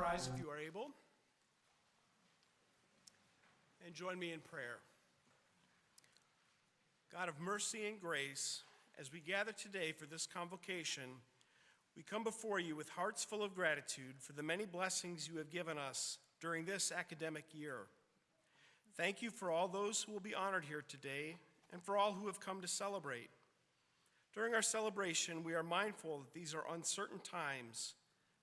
rise if you are able, and join me in prayer. God of mercy and grace, as we gather today for this convocation, we come before you with hearts full of gratitude for the many blessings you have given us during this academic year. Thank you for all those who will be honored here today and for all who have come to celebrate. During our celebration, we are mindful that these are uncertain times,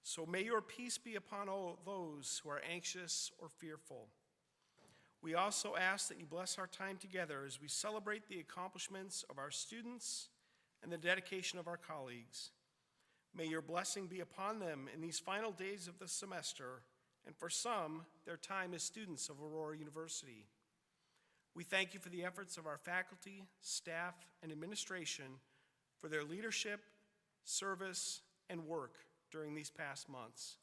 so may your peace be upon all those who are anxious or fearful. We also ask that you bless our time together as we celebrate the accomplishments of our students and the dedication of our colleagues. May your blessing be upon them in these final days of the semester, and for some, their time as students of Aurora University. We thank you for the efforts of our faculty, staff, and administration for their leadership, service, and work during these past months.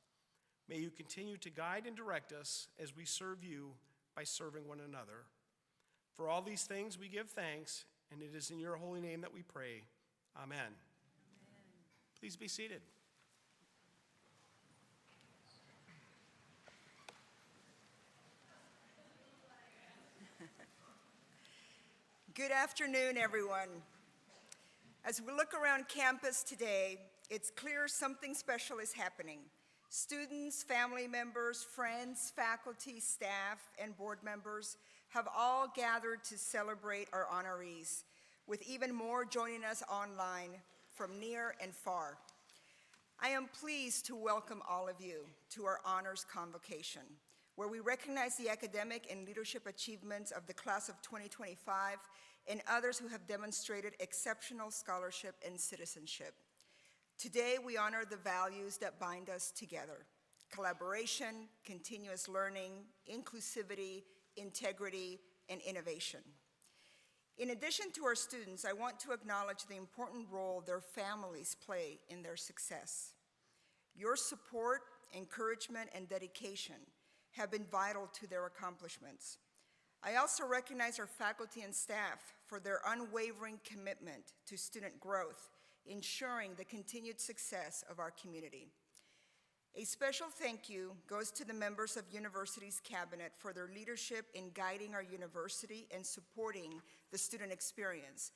May you continue to guide and direct us as we serve you by serving one another. For all these things we give thanks, and it is in your holy name that we pray. Amen. Amen. Please be seated. Good afternoon, everyone. As we look around campus today, it's clear something special is happening. Students, family members, friends, faculty, staff, and board members have all gathered to celebrate our honorees, with even more joining us online from near and far. I am pleased to welcome all of you to our Honors Convocation, where we recognize the academic and leadership achievements of the class of 2025 and others who have demonstrated exceptional scholarship and citizenship. Today, we honor the values that bind us together: collaboration, continuous learning, inclusivity, integrity, and innovation. In addition to our students, I want to acknowledge the important role their families play in their success. Your support, encouragement, and dedication have been vital to their accomplishments. I also recognize our faculty and staff for their unwavering commitment to student growth, ensuring the continued success of our community. A special thank you goes to the members of University's cabinet for their leadership in guiding our university and supporting the student experience.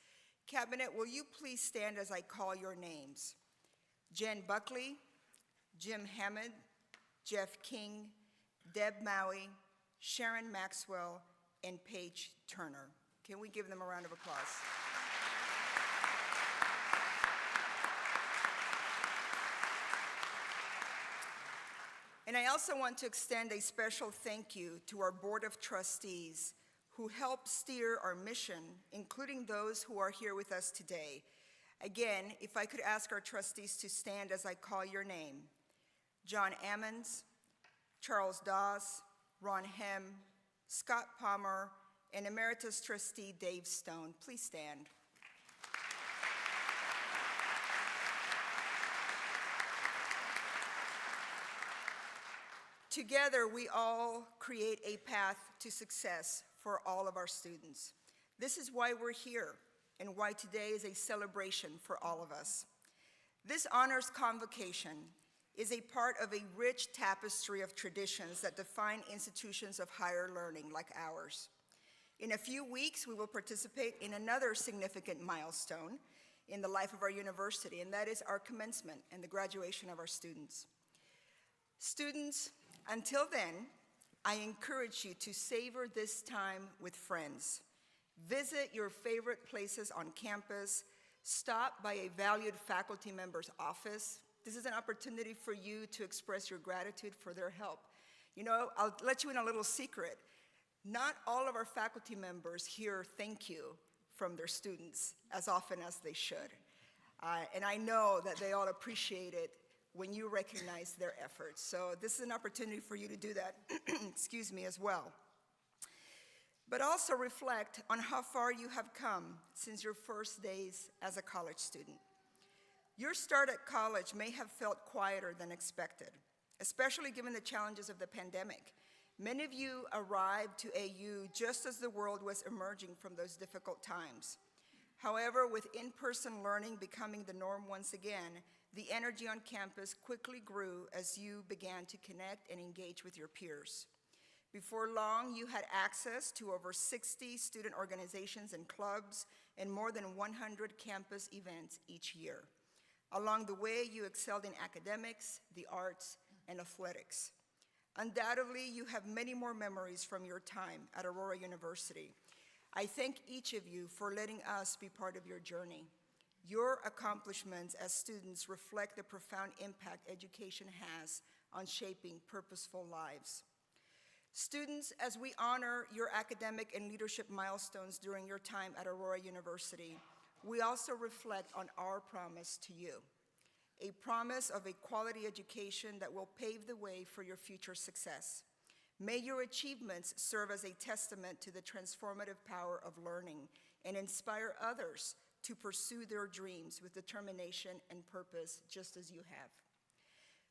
Cabinet, will you please stand as I call your names? Jen Buckley, Jim Hammond, Jeff King, Deb Maui, Sharon Maxwell, and Paige Turner. Can we give them a round of applause? And I also want to extend a special thank you to our Board of Trustees who help steer our mission, including those who are here with us today. Again, if I could ask our trustees to stand as I call your name. John Ammons, Charles Dawes, Ron Hem, Scott Palmer, and Emeritus Trustee Dave Stone. Please stand. Together, we all create a path to success for all of our students. This is why we're here and why today is a celebration for all of us. This Honors Convocation is a part of a rich tapestry of traditions that define institutions of higher learning like ours. In a few weeks, we will participate in another significant milestone in the life of our university, and that is our commencement and the graduation of our students. Students, until then, I encourage you to savor this time with friends. Visit your favorite places on campus. Stop by a valued faculty member's office. This is an opportunity for you to express your gratitude for their help. You know, I'll let you in a little secret. Not all of our faculty members hear thank you from their students as often as they should. And I know that they all appreciate it when you recognize their efforts. So this is an opportunity for you to do that, excuse me, as well. But also reflect on how far you have come since your first days as a college student. Your start at college may have felt quieter than expected, especially given the challenges of the pandemic. Many of you arrived to AU just as the world was emerging from those difficult times. However, with in-person learning becoming the norm once again, The energy on campus quickly grew as you began to connect and engage with your peers. Before long, you had access to over 60 student organizations and clubs and more than 100 campus events each year. Along the way, you excelled in academics, the arts, and athletics. Undoubtedly, you have many more memories from your time at Aurora University. I thank each of you for letting us be part of your journey. Your accomplishments as students reflect the profound impact education has on shaping purposeful lives. Students, as we honor your academic and leadership milestones during your time at Aurora University, we also reflect on our promise to you, a promise of a quality education that will pave the way for your future success. May your achievements serve as a testament to the transformative power of learning and inspire others to pursue their dreams with determination and purpose, just as you have.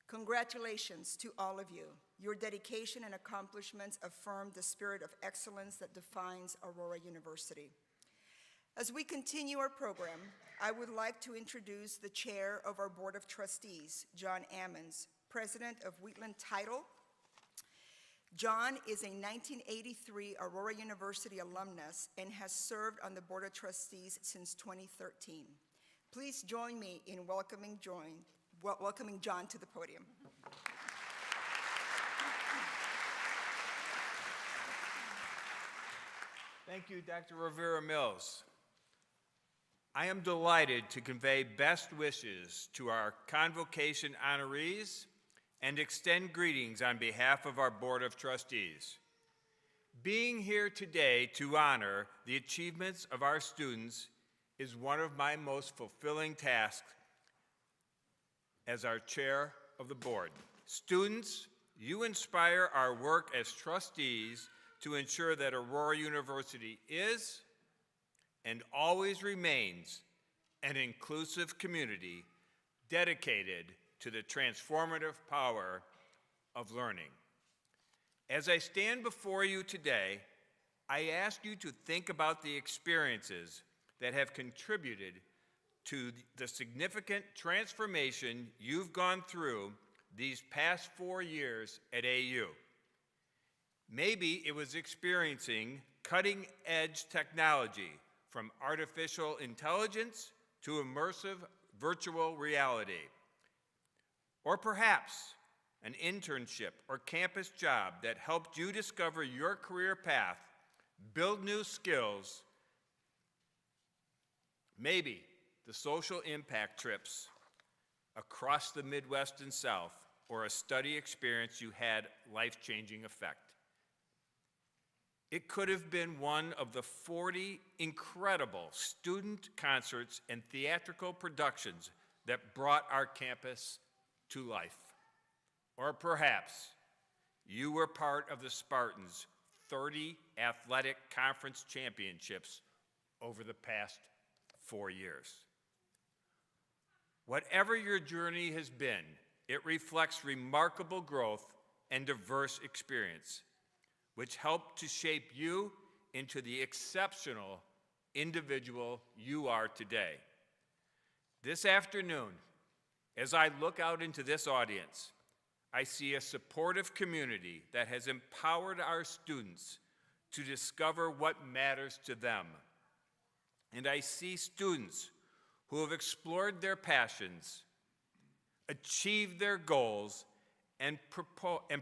Congratulations to all of you. Your dedication and accomplishments affirm the spirit of excellence that defines Aurora University. As we continue our program, I would like to introduce the chair of our Board of Trustees, John Ammons, president of Wheatland Title. John is a 1983 Aurora University alumnus and has served on the Board of Trustees since 2013. Please join me in welcoming John to the podium. Thank you, Dr. Rivera-Mills. I am delighted to convey best wishes to our Convocation honorees and extend greetings on behalf of our Board of Trustees. Being here today to honor the achievements of our students is one of my most fulfilling tasks as our chair of the board. Students, you inspire our work as trustees to ensure that Aurora University is and always remains an inclusive community dedicated to the transformative power of learning. As I stand before you today, I ask you to think about the experiences that have contributed to the significant transformation you've gone through these past 4 years at AU. Maybe it was experiencing cutting-edge technology from artificial intelligence to immersive virtual reality. Or perhaps an internship or campus job that helped you discover your career path, build new skills. Maybe the social impact trips across the Midwest and South, or a study experience you had life-changing effect. It could have been one of the 40 incredible student concerts and theatrical productions that brought our campus to life. Or perhaps you were part of the Spartans' 30 athletic conference championships over the past 4 years. Whatever your journey has been, it reflects remarkable growth and diverse experience, which helped to shape you into the exceptional individual you are today. This afternoon, as I look out into this audience, I see a supportive community that has empowered our students to discover what matters to them. And I see students who have explored their passions, achieved their goals, and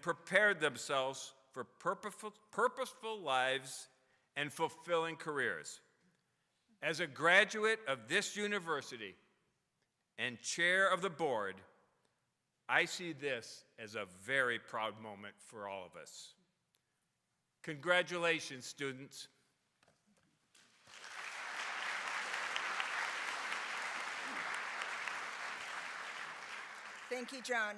prepared themselves for purposeful lives and fulfilling careers. As a graduate of this university and chair of the board, I see this as a very proud moment for all of us. Congratulations, students. Thank you, John.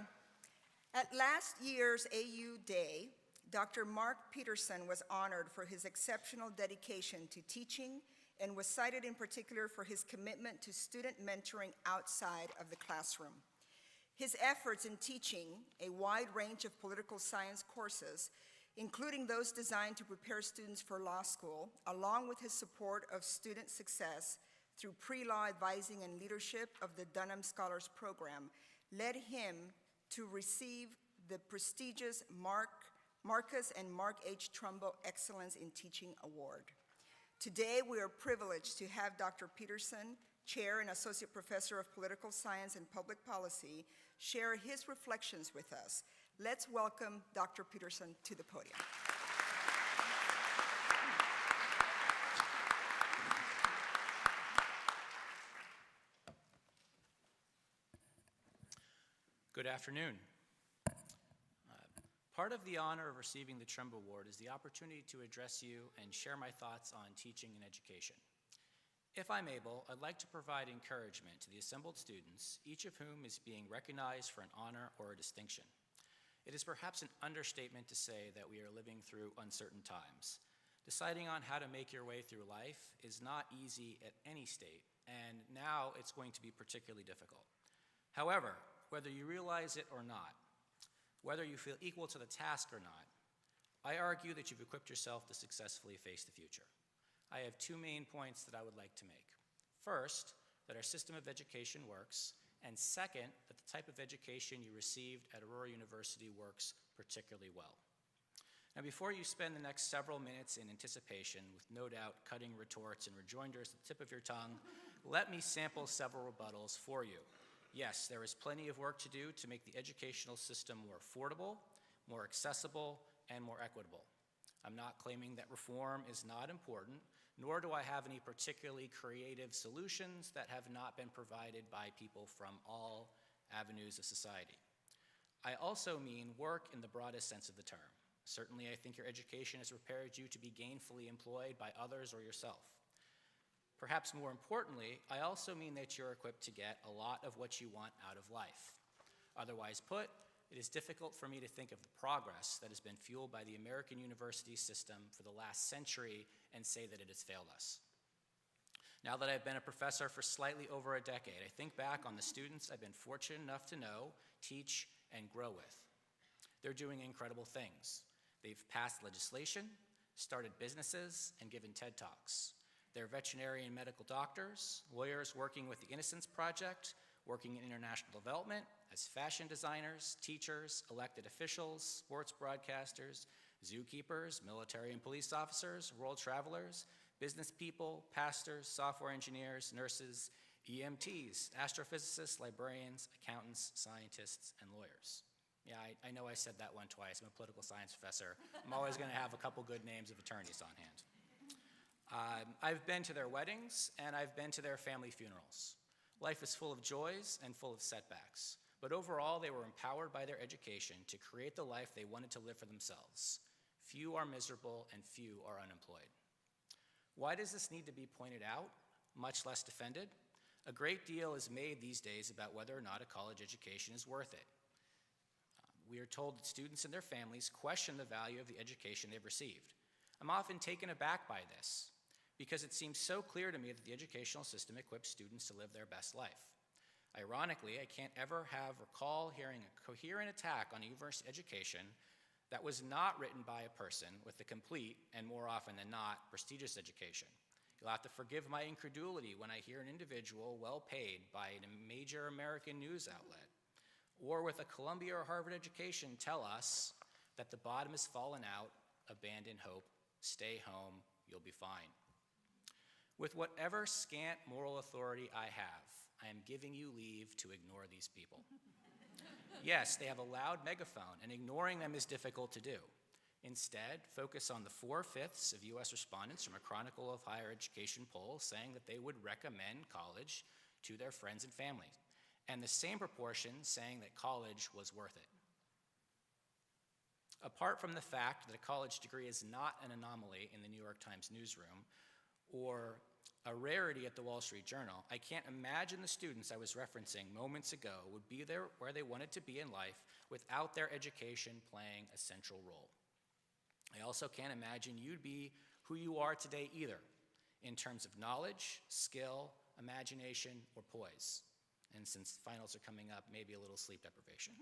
At last year's AU Day, Dr. Mark Peterson was honored for his exceptional dedication to teaching and was cited in particular for his commitment to student mentoring outside of the classroom. His efforts in teaching a wide range of political science courses, including those designed to prepare students for law school, along with his support of student success, through pre-law advising and leadership of the Dunham Scholars Program, led him to receive the prestigious Marcus and Mark H. Trumbo Excellence in Teaching Award. Today, we are privileged to have Dr. Peterson, Chair and Associate Professor of Political Science and Public Policy, share his reflections with us. Let's welcome Dr. Peterson to the podium. Good afternoon. Part of the honor of receiving the Trumbo Award is the opportunity to address you and share my thoughts on teaching and education. If I'm able, I'd like to provide encouragement to the assembled students, each of whom is being recognized for an honor or a distinction. It is perhaps an understatement to say that we are living through uncertain times. Deciding on how to make your way through life is not easy at any state, and now it's going to be particularly difficult. However, whether you realize it or not, whether you feel equal to the task or not, I argue that you've equipped yourself to successfully face the future. I have two main points that I would like to make. First, that our system of education works, and second, that the type of education you received at Aurora University works particularly well. Now, before you spend the next several minutes in anticipation, with no doubt cutting retorts and rejoinders at the tip of your tongue, let me sample several rebuttals for you. Yes, there is plenty of work to do to make the educational system more affordable, more accessible, and more equitable. I'm not claiming that reform is not important, nor do I have any particularly creative solutions that have not been provided by people from all avenues of society. I also mean work in the broadest sense of the term. Certainly, I think your education has prepared you to be gainfully employed by others or yourself. Perhaps more importantly, I also mean that you're equipped to get a lot of what you want out of life. Otherwise put, it is difficult for me to think of the progress that has been fueled by the American university system for the last century and say that it has failed us. Now that I've been a professor for slightly over a decade, I think back on the students I've been fortunate enough to know, teach, and grow with. They're doing incredible things. They've passed legislation, started businesses, and given TED Talks. They're veterinary and medical doctors, lawyers working with the Innocence Project, working in international development, as fashion designers, teachers, elected officials, sports broadcasters, zookeepers, military and police officers, world travelers, business people, pastors, software engineers, nurses, EMTs, astrophysicists, librarians, accountants, scientists, and lawyers. Yeah, I know I said that one twice. I'm a political science professor. I'm always going to have a couple good names of attorneys on hand. I've been to their weddings, and I've been to their family funerals. Life is full of joys and full of setbacks, but overall they were empowered by their education to create the life they wanted to live for themselves. Few are miserable and few are unemployed. Why does this need to be pointed out, much less defended? A great deal is made these days about whether or not a college education is worth it. We are told that students and their families question the value of the education they've received. I'm often taken aback by this, because it seems so clear to me that the educational system equips students to live their best life. Ironically, I can't ever recall hearing a coherent attack on university education that was not written by a person with a complete, and more often than not, prestigious education. You'll have to forgive my incredulity when I hear an individual well paid by a major American news outlet, or with a Columbia or Harvard education tell us that the bottom has fallen out, abandon hope, stay home, you'll be fine. With whatever scant moral authority I have, I am giving you leave to ignore these people. Yes, they have a loud megaphone, and ignoring them is difficult to do. Instead, focus on the 4/5 of U.S. respondents from a Chronicle of Higher Education poll saying that they would recommend college to their friends and family, and the same proportion saying that college was worth it. Apart from the fact that a college degree is not an anomaly in the New York Times newsroom or a rarity at the Wall Street Journal, I can't imagine the students I was referencing moments ago would be there where they wanted to be in life without their education playing a central role. I also can't imagine you'd be who you are today either, in terms of knowledge, skill, imagination, or poise. And since finals are coming up, maybe a little sleep deprivation.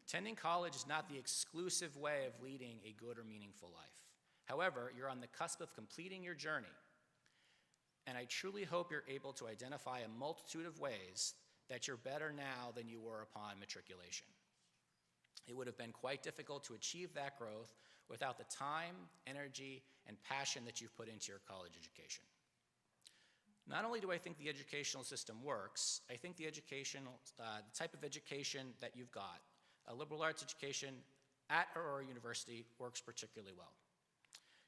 Attending college is not the exclusive way of leading a good or meaningful life. However, you're on the cusp of completing your journey. And I truly hope you're able to identify a multitude of ways that you're better now than you were upon matriculation. It would have been quite difficult to achieve that growth without the time, energy, and passion that you've put into your college education. Not only do I think the educational system works, I think the type of education that you've got, a liberal arts education at Aurora University, works particularly well.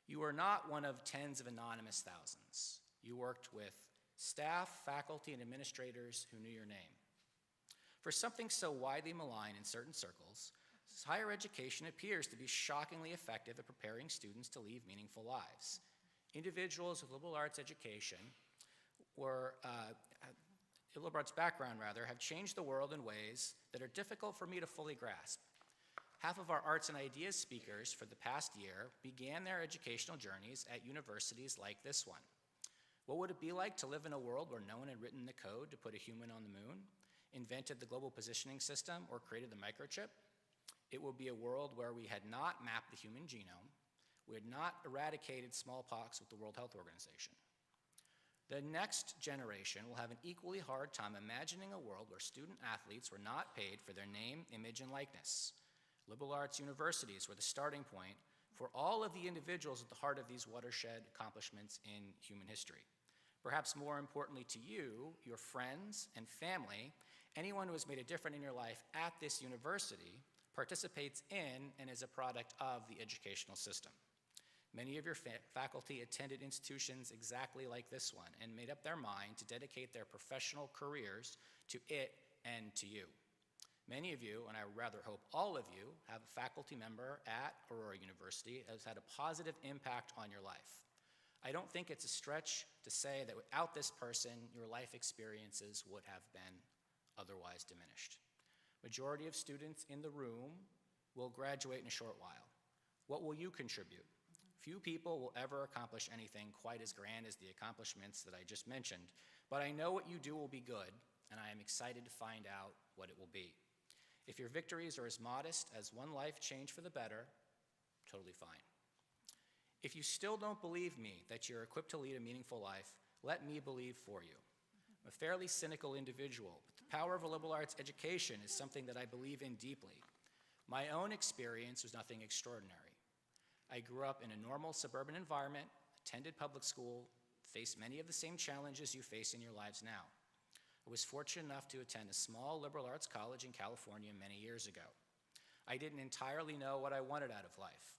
You are not one of tens of anonymous thousands. You worked with staff, faculty, and administrators who knew your name. For something so widely maligned in certain circles, higher education appears to be shockingly effective at preparing students to lead meaningful lives. Individuals with liberal arts education liberal arts background have changed the world in ways that are difficult for me to fully grasp. Half of our arts and ideas speakers for the past year began their educational journeys at universities like this one. What would it be like to live in a world where no one had written the code to put a human on the moon, invented the global positioning system, or created the microchip? It would be a world where we had not mapped the human genome, we had not eradicated smallpox with the World Health Organization. The next generation will have an equally hard time imagining a world where student athletes were not paid for their name, image, and likeness. Liberal arts universities were the starting point for all of the individuals at the heart of these watershed accomplishments in human history. Perhaps more importantly to you, your friends and family, anyone who has made a difference in your life at this university participates in and is a product of the educational system. Many of your faculty attended institutions exactly like this one and made up their mind to dedicate their professional careers to it and to you. Many of you, and I rather hope all of you, have a faculty member at Aurora University that has had a positive impact on your life. I don't think it's a stretch to say that without this person, your life experiences would have been otherwise diminished. Majority of students in the room will graduate in a short while. What will you contribute? Few people will ever accomplish anything quite as grand as the accomplishments that I just mentioned, but I know what you do will be good, and I am excited to find out what it will be. If your victories are as modest as one life changed for the better, totally fine. If you still don't believe me that you're equipped to lead a meaningful life, let me believe for you. I'm a fairly cynical individual, but the power of a liberal arts education is something that I believe in deeply. My own experience was nothing extraordinary. I grew up in a normal suburban environment, attended public school, faced many of the same challenges you face in your lives now. I was fortunate enough to attend a small liberal arts college in California many years ago. I didn't entirely know what I wanted out of life.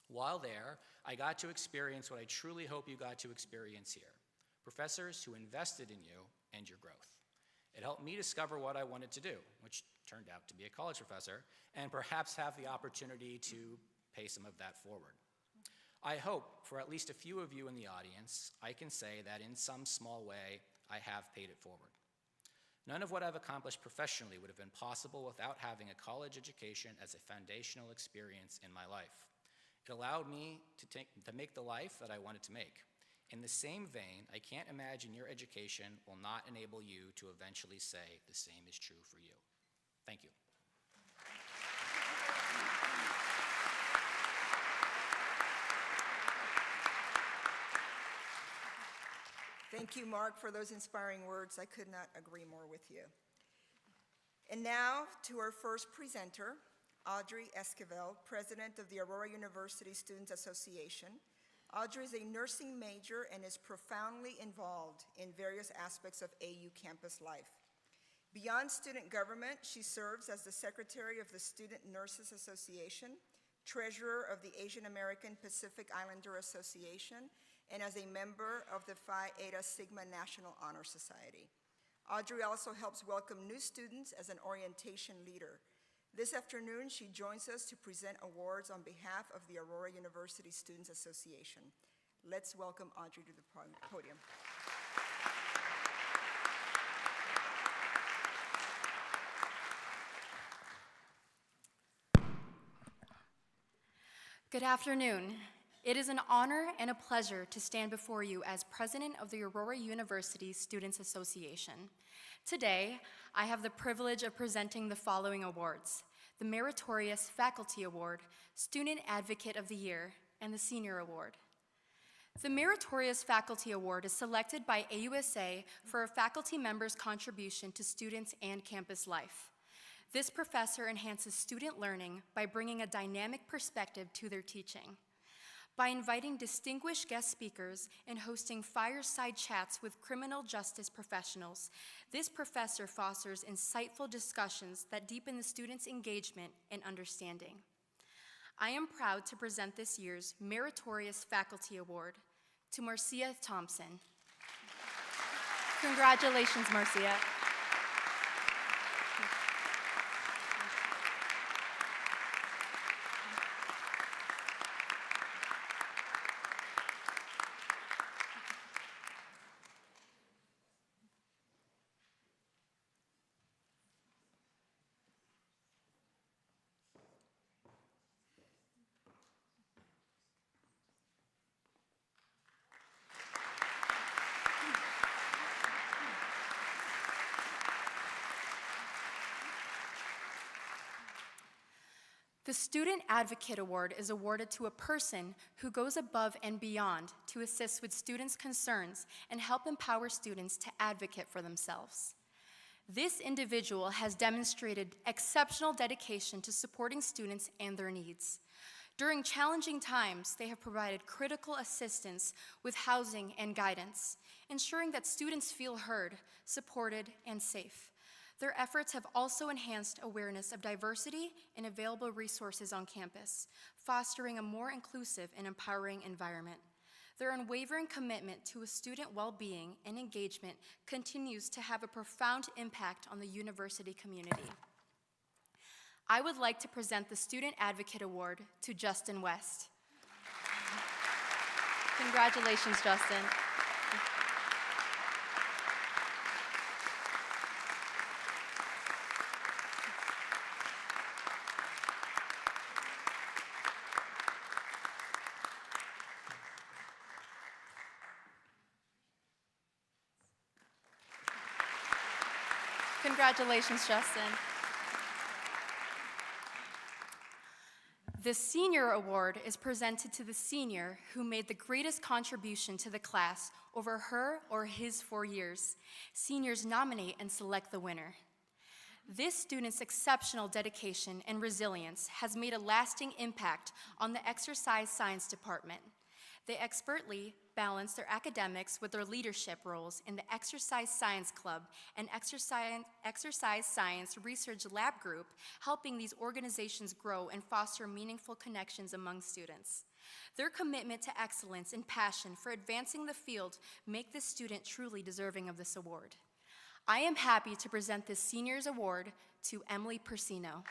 While there, I got to experience what I truly hope you got to experience here: professors who invested in you and your growth. It helped me discover what I wanted to do, which turned out to be a college professor, and perhaps have the opportunity to pay some of that forward. I hope for at least a few of you in the audience, I can say that in some small way, I have paid it forward. None of what I've accomplished professionally would have been possible without having a college education as a foundational experience in my life. It allowed me to make the life that I wanted to make. In the same vein, I can't imagine your education will not enable you to eventually say the same is true for you. Thank you. Thank you, Mark, for those inspiring words. I could not agree more with you. And now to our first presenter, Audrey Esquivel, President of the Aurora University Students Association. Audrey is a nursing major and is profoundly involved in various aspects of AU campus life. Beyond student government, she serves as the Secretary of the Student Nurses Association, Treasurer of the Asian American Pacific Islander Association, and as a member of the Phi Eta Sigma National Honor Society. Audrey also helps welcome new students as an orientation leader. This afternoon, she joins us to present awards on behalf of the Aurora University Students Association. Let's welcome Audrey to the podium. Good afternoon. It is an honor and a pleasure to stand before you as president of the Aurora University Students Association. Today, I have the privilege of presenting the following awards: the Meritorious Faculty Award, Student Advocate of the Year, and the Senior Award. The Meritorious Faculty Award is selected by AUSA for a faculty member's contribution to students and campus life. This professor enhances student learning by bringing a dynamic perspective to their teaching. By inviting distinguished guest speakers and hosting fireside chats with criminal justice professionals, this professor fosters insightful discussions that deepen the students' engagement and understanding. I am proud to present this year's Meritorious Faculty Award to Marcia Thompson. Congratulations, Marcia. The Student Advocate Award is awarded to a person who goes above and beyond to assist with students' concerns and help empower students to advocate for themselves. This individual has demonstrated exceptional dedication to supporting students and their needs. During challenging times, they have provided critical assistance with housing and guidance, ensuring that students feel heard, supported, and safe. Their efforts have also enhanced awareness of diversity and available resources on campus, fostering a more inclusive and empowering environment. Their unwavering commitment to student well-being and engagement continues to have a profound impact on the university community. I would like to present the Student Advocate Award to Justin West. Congratulations, Justin. Congratulations, Justin. The Senior Award is presented to the senior who made the greatest contribution to the class over her or his 4 years. Seniors nominate and select the winner. This student's exceptional dedication and resilience has made a lasting impact on the exercise science department. They expertly balance their academics with their leadership roles in the Exercise Science Club and Exercise Science Research Lab Group, helping these organizations grow and foster meaningful connections among students. Their commitment to excellence and passion for advancing the field make this student truly deserving of this award. I am happy to present this Seniors Award to Emily Persino.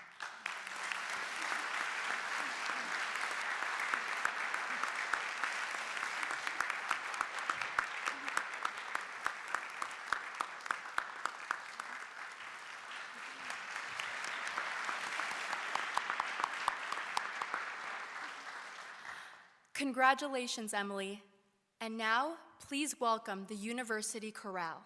Congratulations, Emily. And now, please welcome the University Chorale.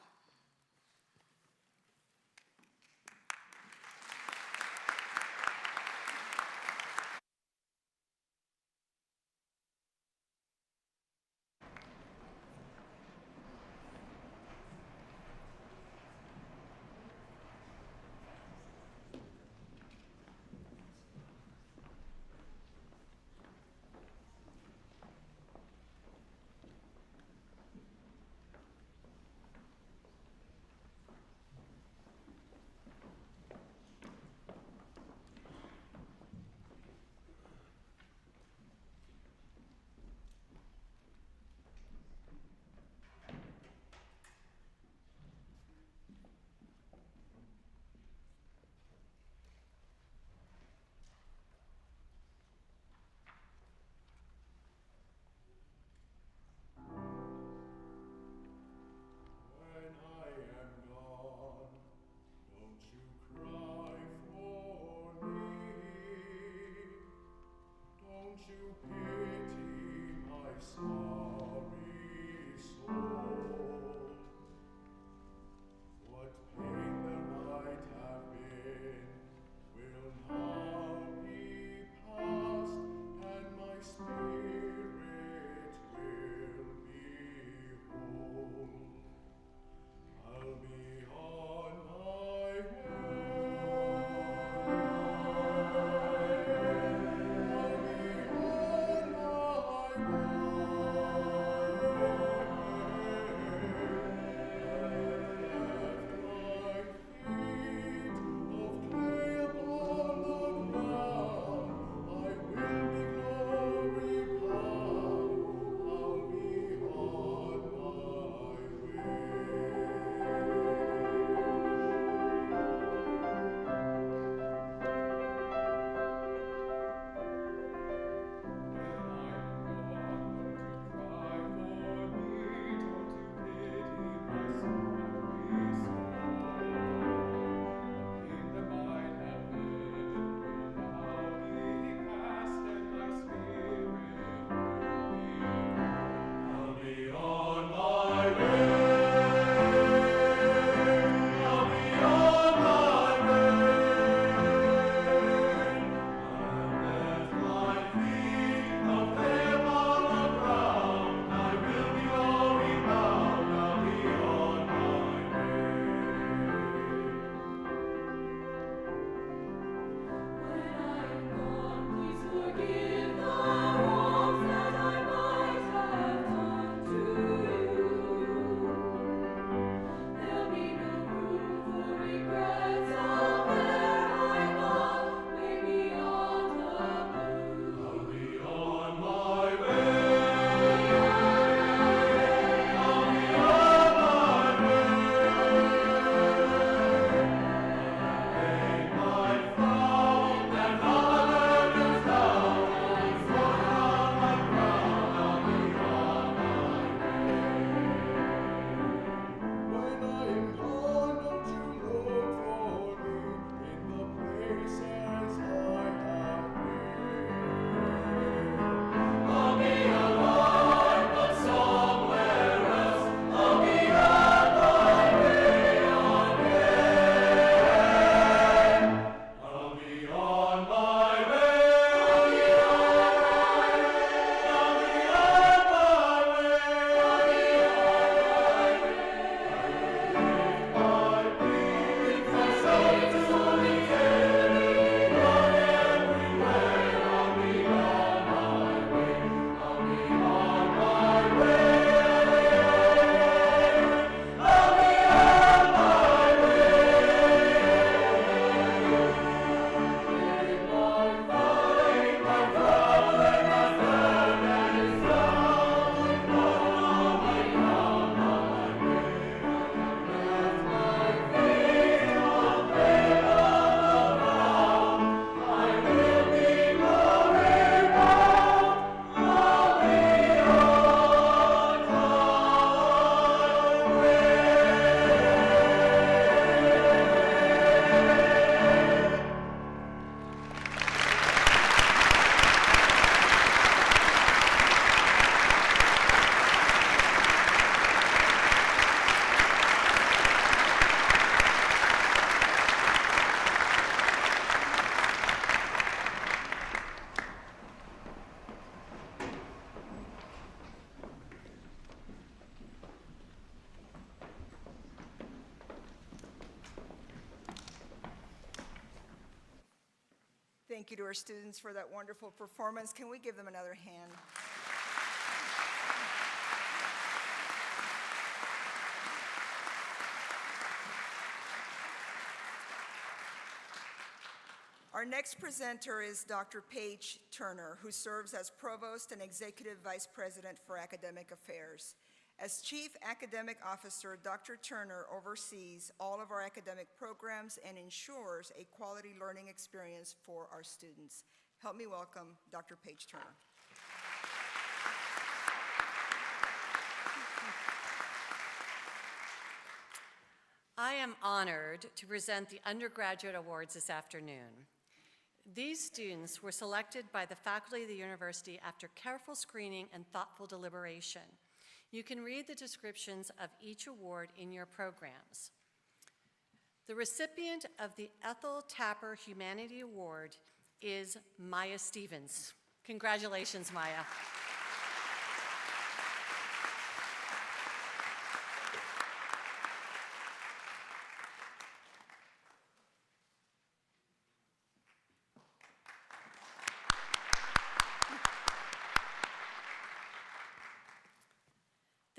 thank you to our students for that wonderful performance. Can we give them another hand? Our next presenter is Dr. Paige Turner, who serves as Provost and Executive Vice President for Academic Affairs. As Chief Academic Officer, Dr. Turner oversees all of our academic programs and ensures a quality learning experience for our students. Help me welcome Dr. Paige Turner. I am honored to present the Undergraduate Awards this afternoon. These students were selected by the faculty of the university after careful screening and thoughtful deliberation. You can read the descriptions of each award in your programs. The recipient of the Ethel Tapper Humanity Award is Maya Stevens. Congratulations, Maya.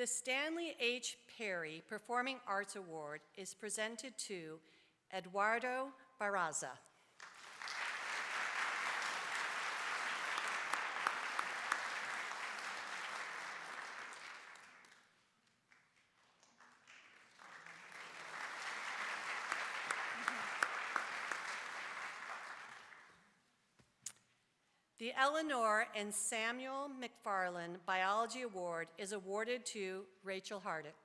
The Stanley H. Perry Performing Arts Award is presented to Eduardo Barraza. The Eleanor and Samuel McFarland Biology Award is awarded to Rachel Hardick.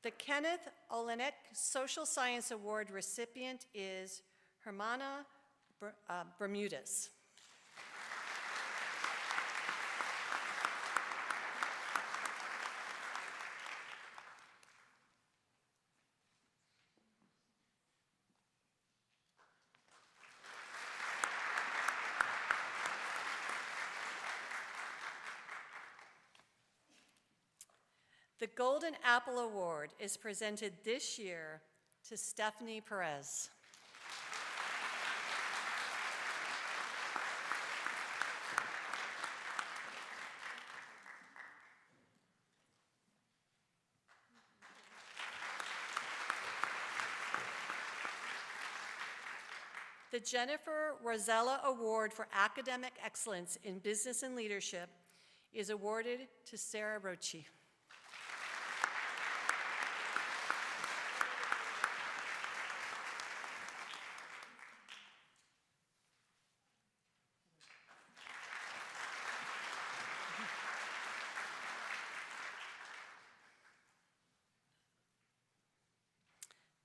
The Kenneth Olenek Social Science Award recipient is Hermana Bermudez. The Golden Apple Award is presented this year to Stephanie Perez. The Jennifer Rosella Award for Academic Excellence in Business and Leadership is awarded to Sarah Rochi.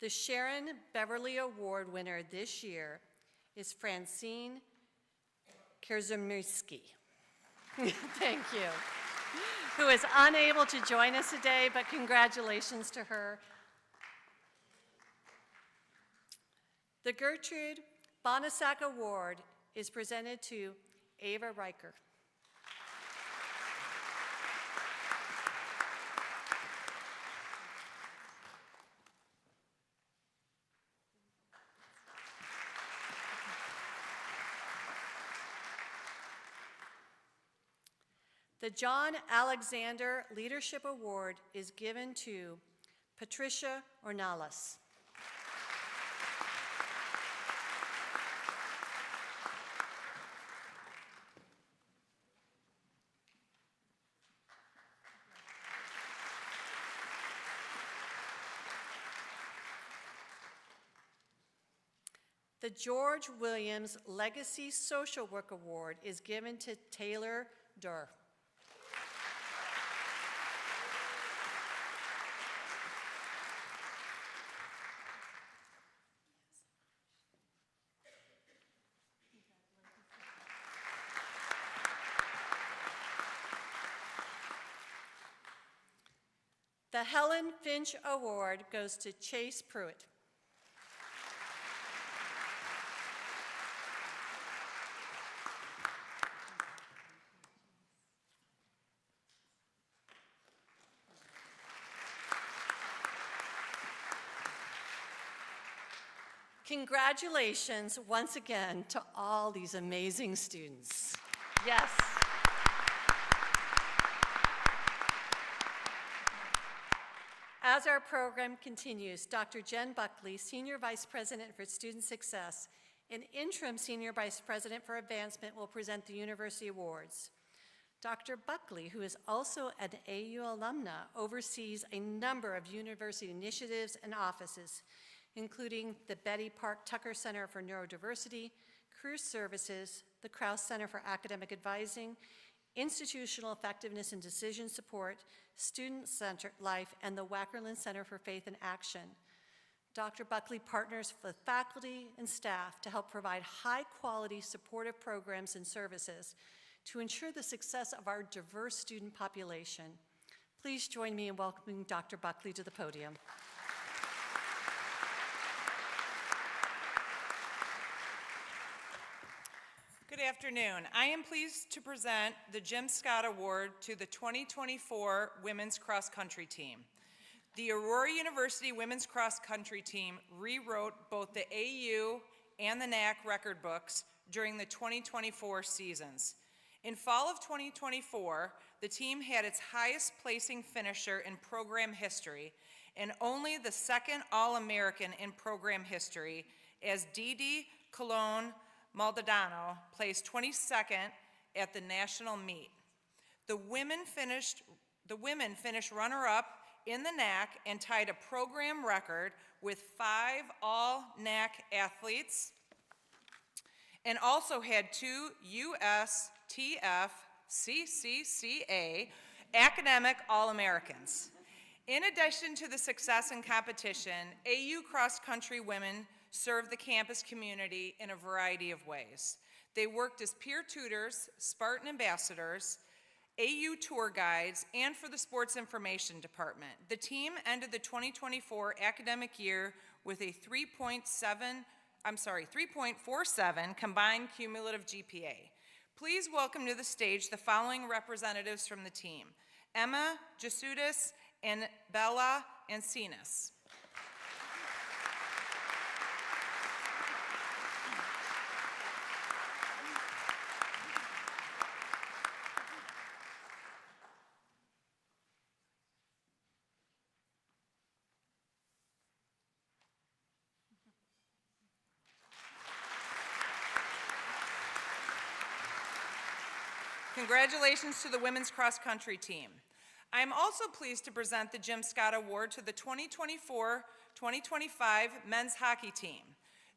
The Sharon Beverly Award winner this year is Francine Kerzemirsky. Thank you. Who is unable to join us today, but congratulations to her. The Gertrude Bonasac Award is presented to Ava Riker. The John Alexander Leadership Award is given to Patricia Ornalas. The George Williams Legacy Social Work Award is given to Taylor Durr. The Helen Finch Award goes to Chase Pruitt. Congratulations once again to all these amazing students. Yes. As our program continues, Dr. Jen Buckley, Senior Vice President for Student Success and Interim Senior Vice President for Advancement, will present the University Awards. Dr. Buckley, who is also an AU alumna, oversees a number of university initiatives and offices, including the Betty Park Tucker Center for Neurodiversity, Career Services, the Krauss Center for Academic Advising, Institutional Effectiveness and Decision Support, Student-Centered Life, and the Wackerlin Center for Faith and Action. Dr. Buckley partners with faculty and staff to help provide high-quality supportive programs and services to ensure the success of our diverse student population. Please join me in welcoming Dr. Buckley to the podium. Good afternoon. I am pleased to present the Jim Scott Award to the 2024 Women's Cross Country Team. The Aurora University Women's Cross Country Team rewrote both the AU and the NAC record books during the 2024 seasons. In fall of 2024, the team had its highest placing finisher in program history and only the second All-American in program history, as Didi Colon Maldonado placed 22nd at the national meet. The women finished runner-up in the NAC and tied a program record with 5 all-NAC athletes, and also had 2 USTF CCCA academic All-Americans. In addition to the success in competition, AU cross-country women served the campus community in a variety of ways. They worked as peer tutors, Spartan ambassadors, AU tour guides, and for the sports information department. The team ended the 2024 academic year with a 3.47 combined cumulative GPA. Please welcome to the stage the following representatives from the team: Emma Jasudis and Bella Encinas. Congratulations to the women's cross-country team. I am also pleased to present the Jim Scott Award to the 2024-2025 men's hockey team.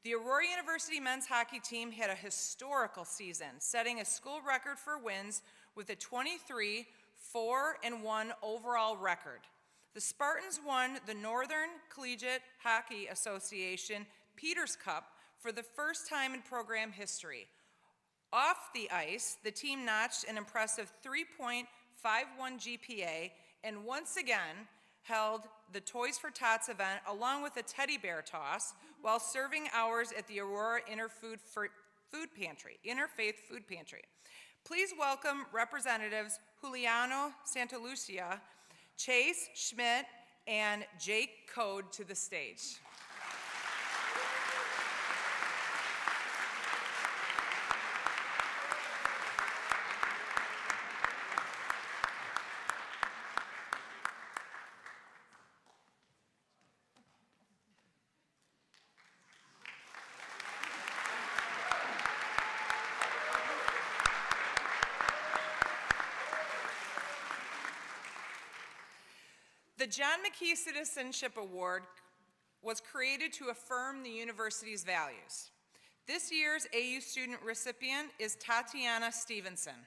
The Aurora University men's hockey team had a historical season, setting a school record for wins with a 23-4-1 overall record. The Spartans won the Northern Collegiate Hockey Association Peters Cup for the first time in program history. Off the ice, the team notched an impressive 3.51 GPA and once again held the Toys for Tots event along with a teddy bear toss while serving hours at the Aurora Interfaith Food Pantry. Please welcome Representatives Juliano Santalucia, Chase Schmidt, and Jake Code to the stage. The John McKee Citizenship Award was created to affirm the university's values. This year's AU student recipient is Tatiana Stevenson.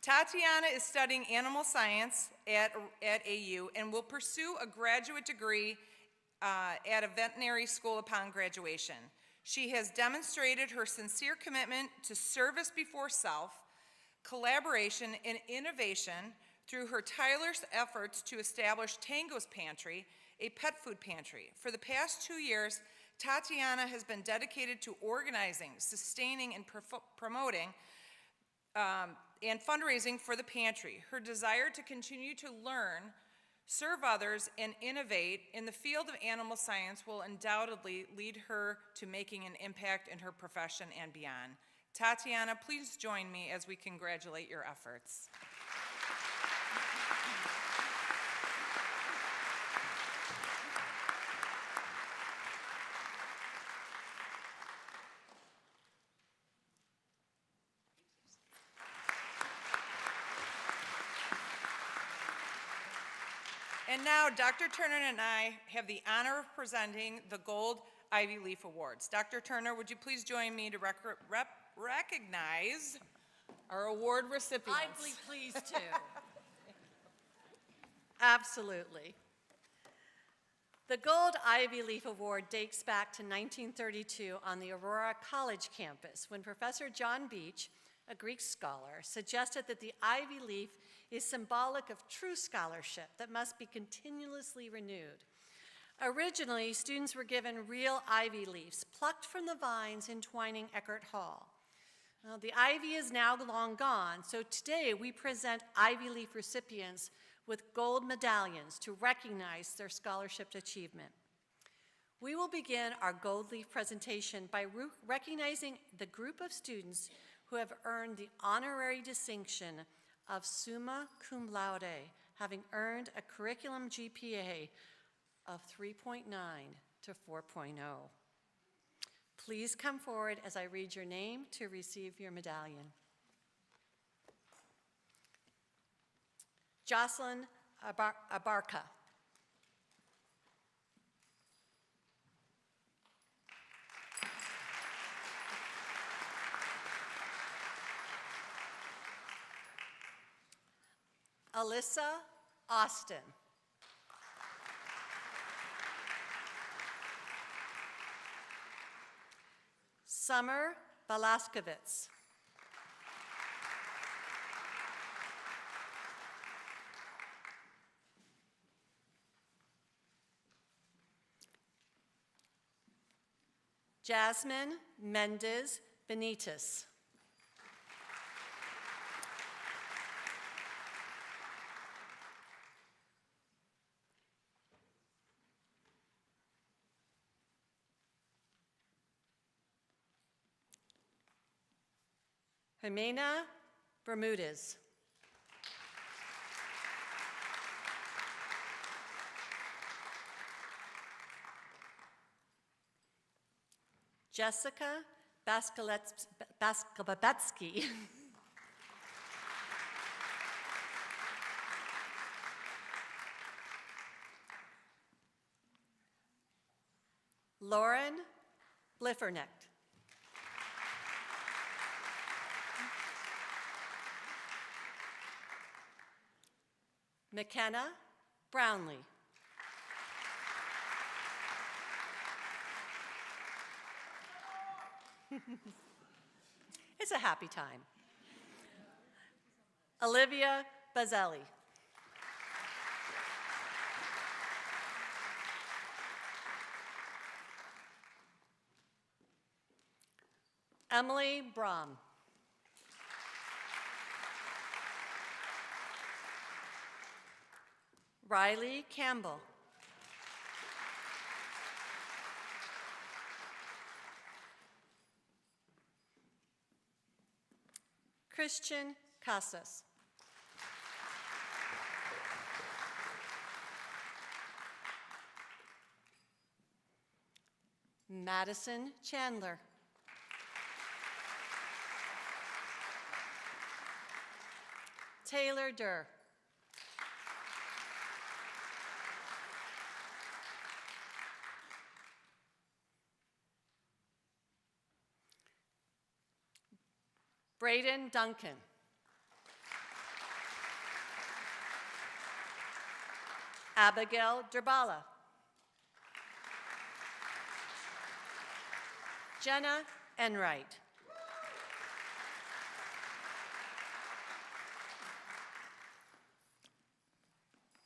Tatiana is studying animal science at AU and will pursue a graduate degree at a veterinary school upon graduation. She has demonstrated her sincere commitment to service before self, collaboration, and innovation through her tireless efforts to establish Tango's Pantry, a pet food pantry. For the past 2 years, Tatiana has been dedicated to organizing, sustaining, and promoting and fundraising for the pantry. Her desire to continue to learn serve others, and innovate in the field of animal science will undoubtedly lead her to making an impact in her profession and beyond. Tatiana, please join me as we congratulate your efforts. And now, Dr. Turner and I have the honor of presenting the Gold Ivy Leaf Awards. Dr. Turner, would you please join me to recognize our award recipients? I'd be pleased to. Absolutely. The Gold Ivy Leaf Award dates back to 1932 on the Aurora College campus when Professor John Beach, a Greek scholar, suggested that the ivy leaf is symbolic of true scholarship that must be continuously renewed. Originally, students were given real ivy leaves plucked from the vines in Twining Eckert Hall. Well, the ivy is now long gone, so today we present Ivy Leaf recipients with gold medallions to recognize their scholarship achievement. We will begin our Gold Leaf presentation by recognizing the group of students who have earned the honorary distinction of Summa Cum Laude, having earned a curriculum GPA of 3.9 to 4.0. Please come forward as I read your name to receive your medallion. Jocelyn Abarca. Alyssa Austin. Summer Velasquez. Jasmine Mendez Benitez. Jimena Bermudez. Jessica Baskabetsky. Lauren Bliffernecht. McKenna Brownlee. It's a happy time. Olivia Bazzelli. Emily Brom. Riley Campbell. Christian Casas. Madison Chandler. Taylor Durr. Braden Duncan. Abigail Durbala. Jenna Enright.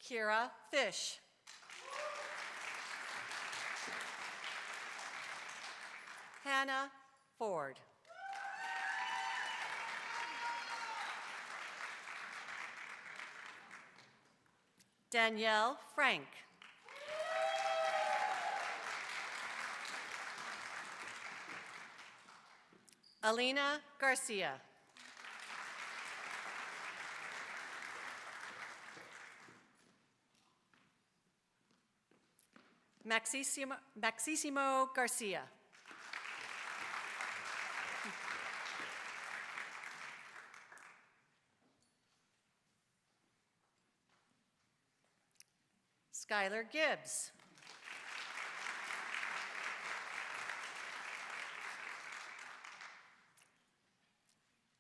Kira Fish. Hannah Ford. Danielle Frank. Alina Garcia. Maxisimo Garcia. Skylar Gibbs.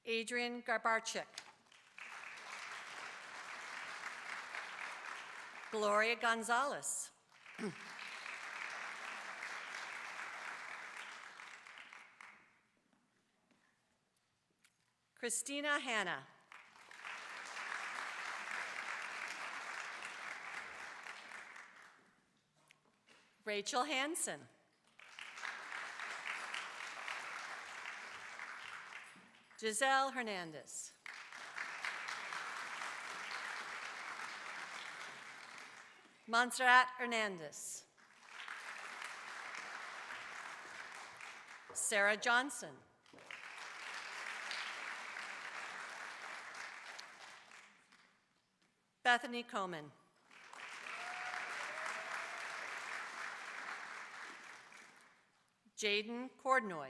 Adrian Garbarczyk. Gloria Gonzalez. Christina Hanna. Rachel Hansen. Giselle Hernandez. Montserrat Hernandez. Sarah Johnson. Bethany Coman. Jaden Cordnoy.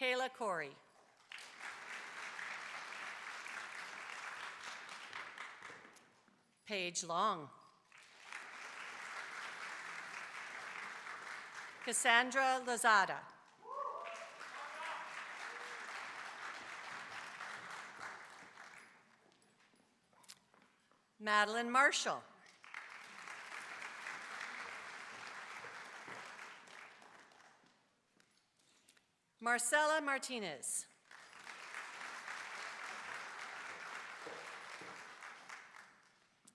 Kayla Corey. Paige Long. Cassandra Lozada. Madeline Marshall. Marcela Martinez.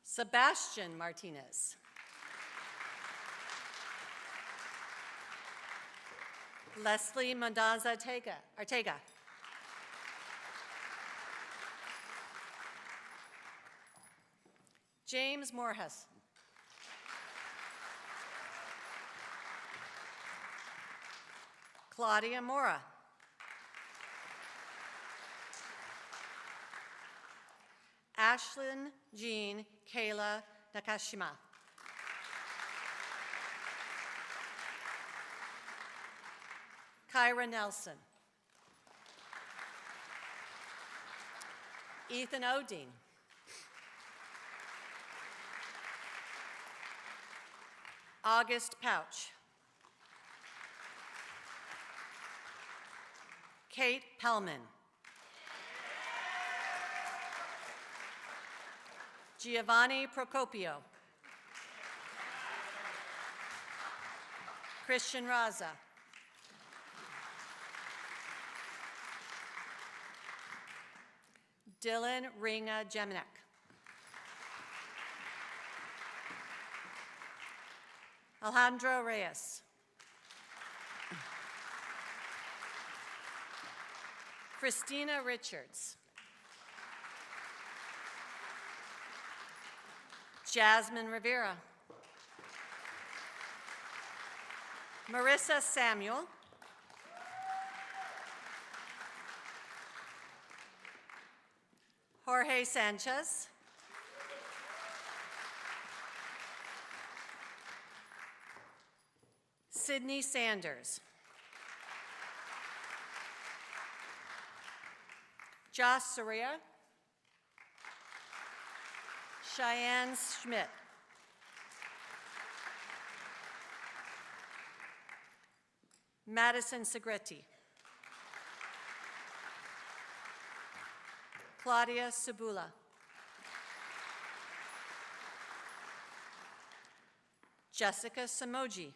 Sebastian Martinez. Leslie Mendoza Artega. James Morehouse. Claudia Mora. Ashlyn Jean Kayla Nakashima. Kyra Nelson. Ethan Odine. August Pouch. Kate Pellman. Giovanni Procopio. Christian Raza. Dylan Ringa Jeminek. Alejandro Reyes. Christina Richards. Jasmine Rivera. Marissa Samuel. Jorge Sanchez. Sydney Sanders. Josh Soria. Cheyenne Schmidt. Madison Segretti. Claudia Sabula. Jessica Samoji.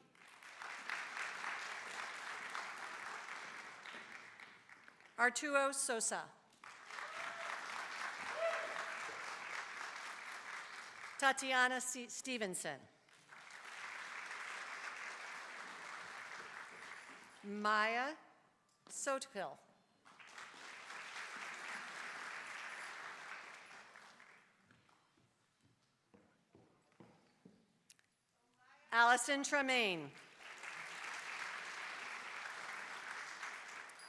Arturo Sosa. Tatiana Stevenson. Maya Sotkil. Allison Tremaine.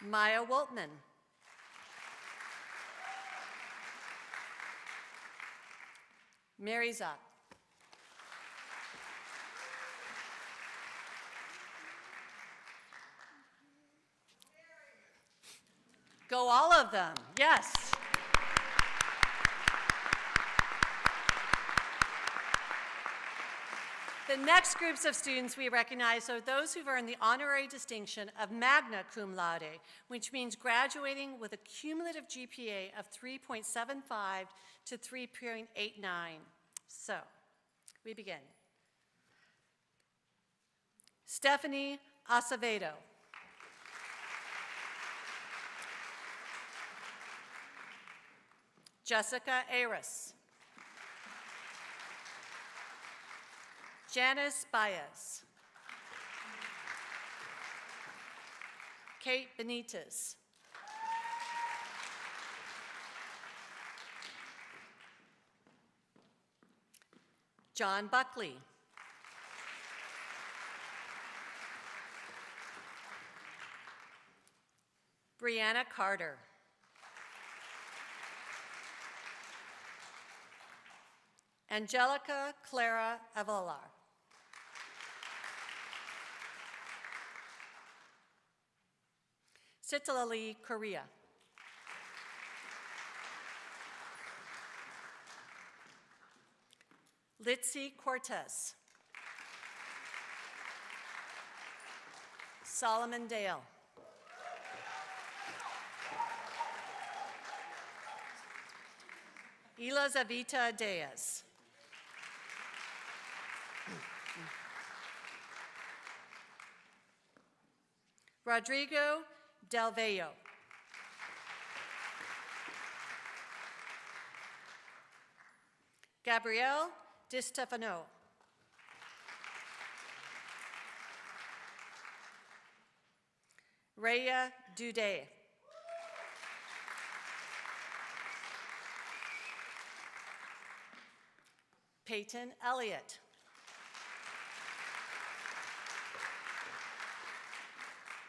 Maya Woltman. Mary Zopp. Go all of them, yes. The next groups of students we recognize are those who've earned the honorary distinction of magna cum laude, which means graduating with a cumulative GPA of 3.75 to 3.89. So, we begin. Stephanie Acevedo. Jessica Aris. Janice Baez. Kate Benitez. John Buckley. Brianna Carter. Angelica Clara Avalar. Citlali Korea. Litzy Cortez. Solomon Dale. Elizaveta Diaz. Rodrigo Del Valle. Gabrielle Di Stefano. Rhea Duday. Peyton Elliott.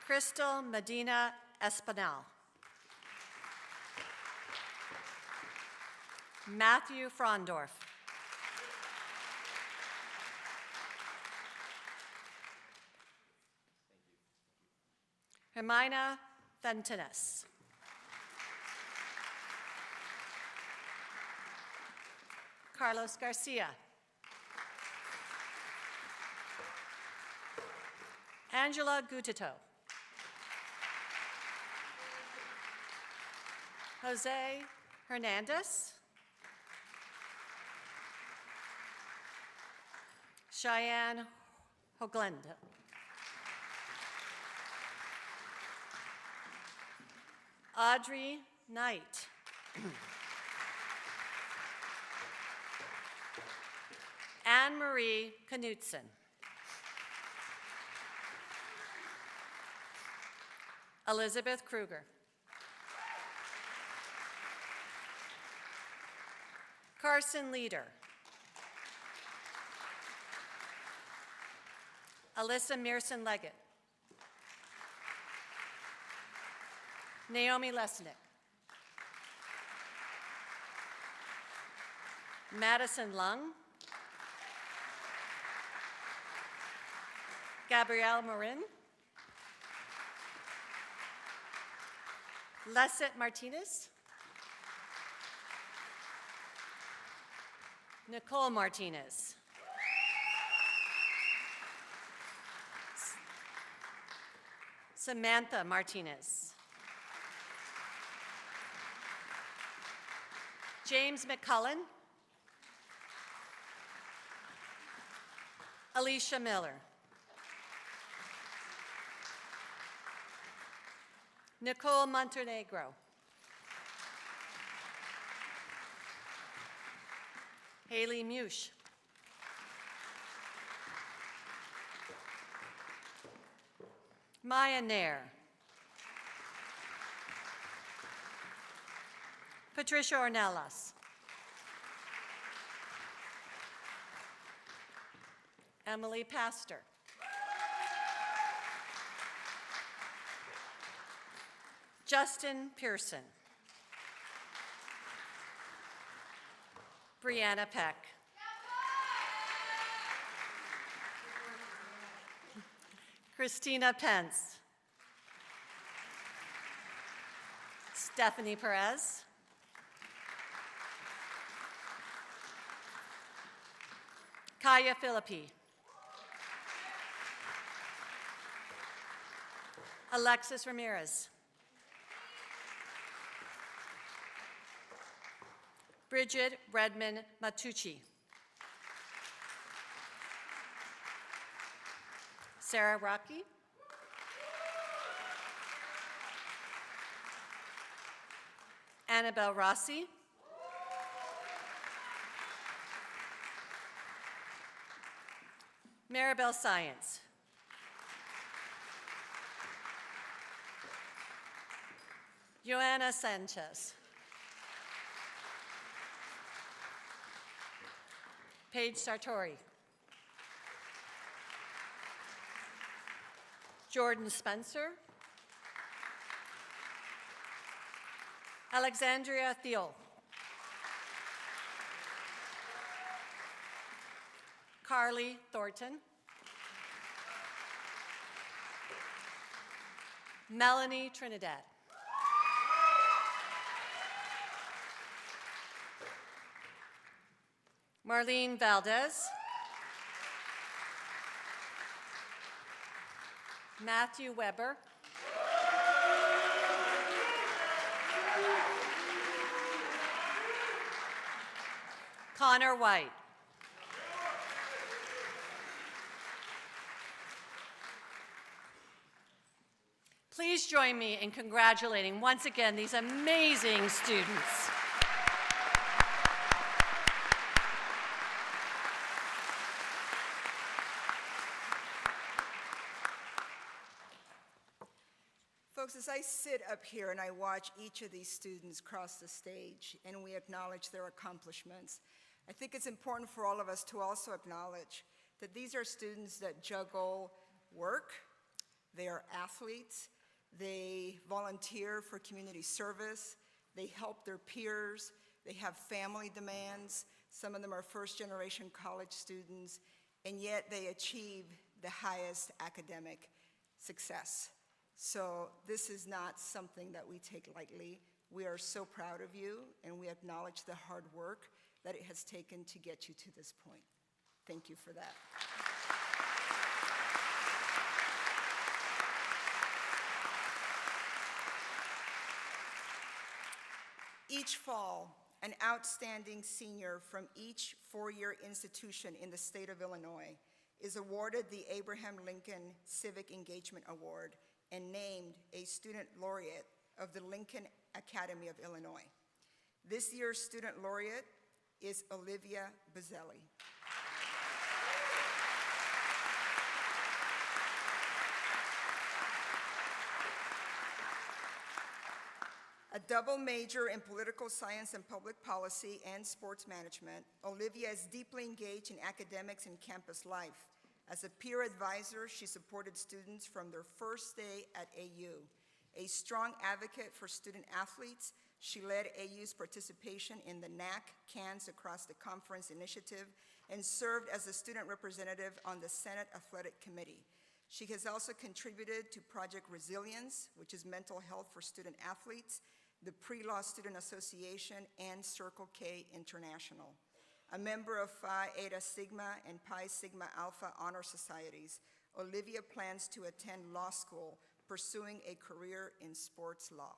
Crystal Medina Espinal. Matthew Frondorf. Hermina Fentinas. Carlos Garcia. Angela Gutito. Jose Hernandez. Cheyenne Hoglenda. Audrey Knight. Anne-Marie Knutson. Elizabeth Kruger. Carson Leader. Alyssa Mearson Leggett. Naomi Lesnick. Madison Lung. Gabrielle Marin. Lesset Martinez. Nicole Martinez. Samantha Martinez. James McCullen. Alicia Miller. Nicole Montenegro. Haley Mush. Maya Nair. Patricia Ornelas. Emily Pastor. Justin Pearson. Brianna Peck. Christina Pence. Stephanie Perez. Kaya Philippi. Alexis Ramirez. Bridget Redmond Matucci. Sarah Rocky. Annabelle Rossi. Maribel Science. Joanna Sanchez. Paige Sartori. Jordan Spencer. Alexandria Thiel. Carly Thornton. Melanie Trinidad. Marlene Valdez. Matthew Weber. Connor White. Please join me in congratulating once again these amazing students. Folks, as I sit up here and I watch each of these students cross the stage and we acknowledge their accomplishments, I think it's important for all of us to also acknowledge that these are students that juggle work, they are athletes, they volunteer for community service, they help their peers, they have family demands, some of them are first-generation college students, and yet they achieve the highest academic success. So this is not something that we take lightly. We are so proud of you, and we acknowledge the hard work that it has taken to get you to this point. Thank you for that. Each fall, an outstanding senior from each four-year institution in the state of Illinois is awarded the Abraham Lincoln Civic Engagement Award and named a student laureate of the Lincoln Academy of Illinois. This year's student laureate is Olivia Bazzelli. A double major in political science and public policy and sports management, Olivia is deeply engaged in academics and campus life. As a peer advisor, she supported students from their first day at AU. A strong advocate for student athletes, she led AU's participation in the NAC Cans Across the Conference initiative and served as a student representative on the Senate Athletic Committee. She has also contributed to Project Resilience, which is mental health for student athletes, the Pre-Law Student Association, and Circle K International. A member of Phi Eta Sigma and Pi Sigma Alpha honor societies, Olivia plans to attend law school, pursuing a career in sports law.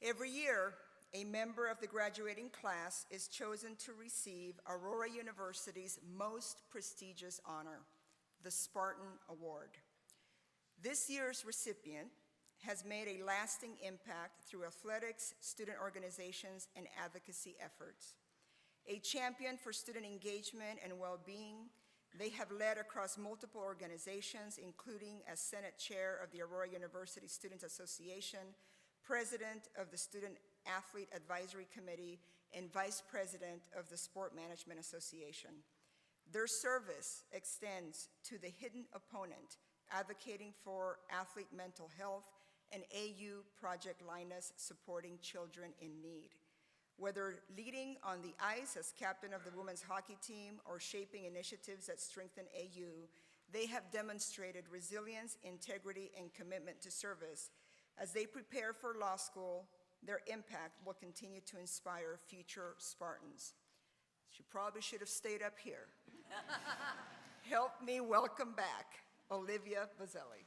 Every year, a member of the graduating class is chosen to receive Aurora University's most prestigious honor, the Spartan Award. This year's recipient has made a lasting impact through athletics, student organizations, and advocacy efforts. a champion for student engagement and well-being. They have led across multiple organizations, including as Senate Chair of the Aurora University Students Association, President of the Student Athlete Advisory Committee, and Vice President of the Sport Management Association. Their service extends to the hidden opponent, advocating for athlete mental health, and AU Project Linus supporting children in need. Whether leading on the ice as captain of the women's hockey team or shaping initiatives that strengthen AU, they have demonstrated resilience, integrity, and commitment to service. As they prepare for law school, their impact will continue to inspire future Spartans. She probably should have stayed up here. Help me welcome back Olivia Bazzelli.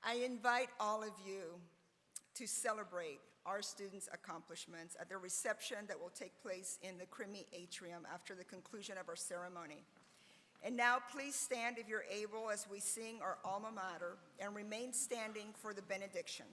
I invite all of you to celebrate our students' accomplishments at the reception that will take place in the Crimi Atrium after the conclusion of our ceremony. And now please stand if you're able as we sing our alma mater and remain standing for the benediction.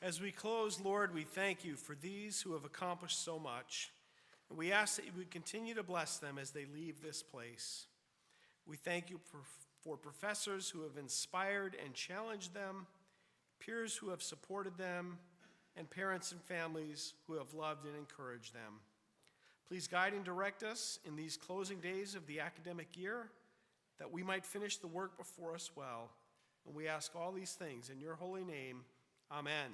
As we close, Lord, we thank you for these who have accomplished so much. And we ask that you would continue to bless them as they leave this place. We thank you for professors who have inspired and challenged them, peers who have supported them, and parents and families who have loved and encouraged them. Please guide and direct us in these closing days of the academic year, that we might finish the work before us well. And we ask all these things in your holy name. Amen.